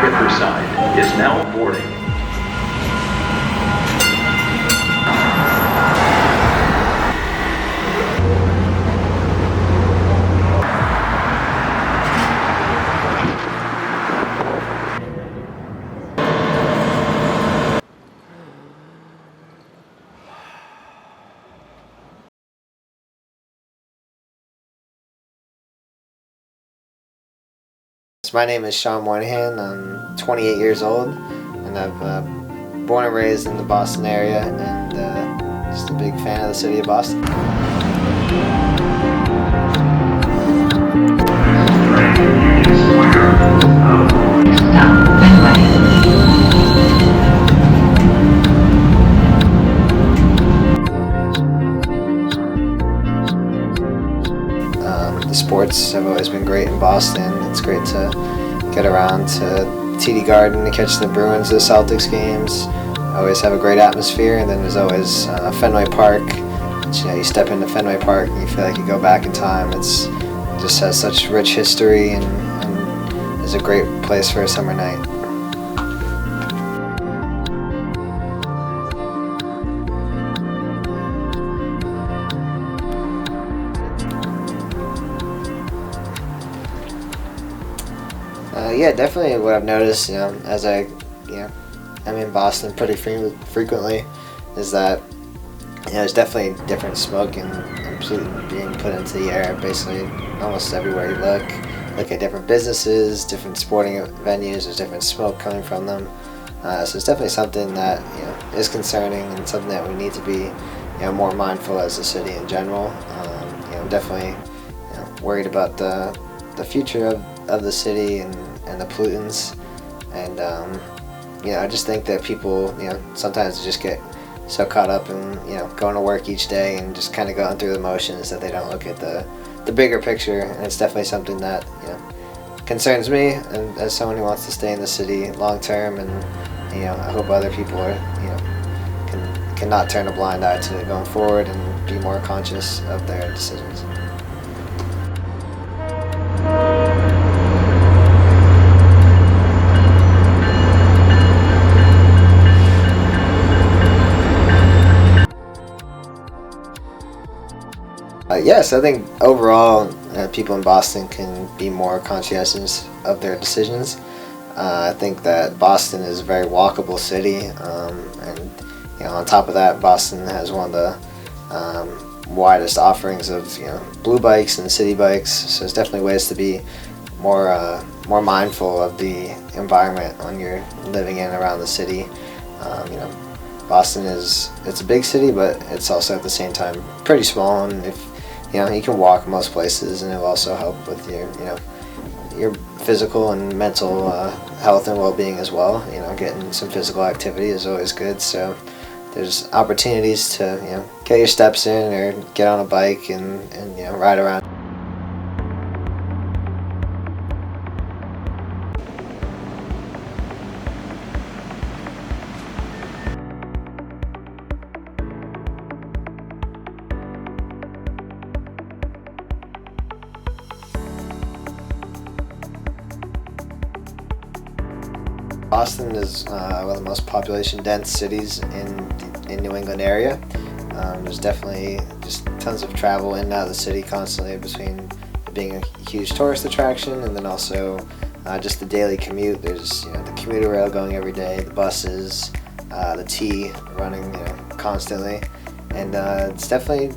Riverside is now boarding. So my name is Sean Moynihan. I'm 28 years old, and I've born and raised in the Boston area, and just a big fan of the city of Boston. The sports have always been great in Boston. It's great to get around to TD Garden to catch the Bruins, the Celtics games. Always have a great atmosphere, and then there's always Fenway Park. Which, you step into Fenway Park and you feel like you go back in time. It just has such rich history and is a great place for a summer night. Yeah, definitely what I've noticed, as I'm in Boston pretty frequently, is that, there's definitely different smoke and pollutant being put into the air basically almost everywhere you look at different businesses, different sporting venues, there's different smoke coming from them. So it's definitely something that, is concerning and something that we need to be, more mindful as a city in general. Definitely, worried about the future of the city and the pollutants, and I just think that people, sometimes just get so caught up in going to work each day and just kind of going through the motions that they don't look at the bigger picture. And it's definitely something that concerns me, and as someone who wants to stay in the city long term, and I hope other people are can not turn a blind eye to it going forward and be more conscious of their decisions. Yes, I think overall people in Boston can be more conscientious of their decisions. I think that Boston is a very walkable city, and on top of that, Boston has one of the widest offerings of blue bikes and city bikes. So there's definitely ways to be more mindful of the environment when you're living in and around the city. Boston it's a big city, but it's also at the same time pretty small, and if you can walk most places, and it will also help with your physical and mental health and well-being as well. Getting some physical activity is always good. So there's opportunities to get your steps in, or get on a bike and ride around. Boston is one of the most population-dense cities in New England area. There's definitely just tons of travel in and out of the city constantly, between being a huge tourist attraction and then also just the daily commute. There's the commuter rail going every day, the buses, the T running constantly, and it's definitely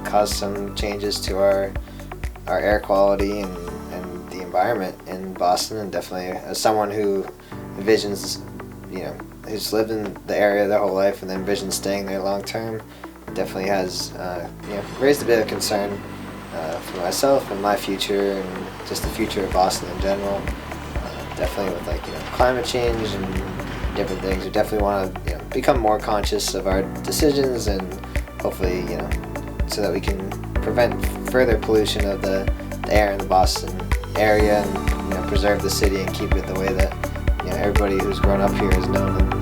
caused some changes to our air quality and the environment in Boston. And definitely, as someone who envisions, who's lived in the area their whole life and then envisions staying there long term, definitely has raised a bit of concern for myself and my future, and just the future of Boston in general. Definitely with climate change and different things, we definitely want to become more conscious of our decisions, and hopefully so that we can prevent further pollution of the air in the Boston area, and preserve the city and keep it the way that everybody who's grown up here has known and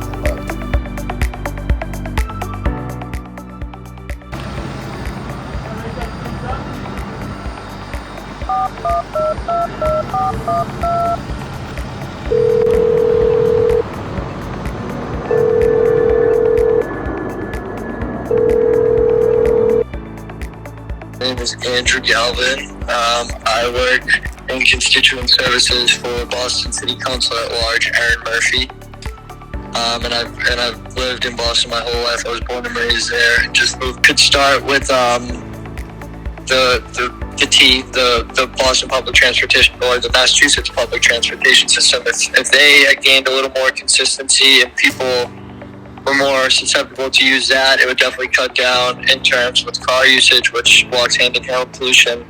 loved. is Andrew Galvin. I work in constituent services for Boston City Council at Large, Aaron Murphy. And I've lived in Boston my whole life. I was born and raised there. And just could start with the Boston Public Transportation or the Massachusetts Public Transportation System. If they gained a little more consistency and people were more susceptible to use that, it would definitely cut down in terms with car usage, which walks hand in hand with pollution.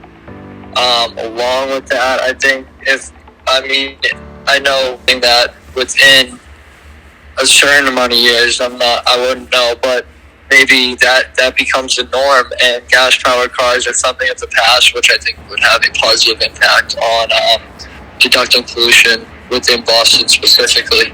Along with that, I know that within a certain amount of years, I wouldn't know, but maybe that becomes the norm, and gas-powered cars are something of the past, which I think would have a positive impact on deducting pollution within Boston specifically.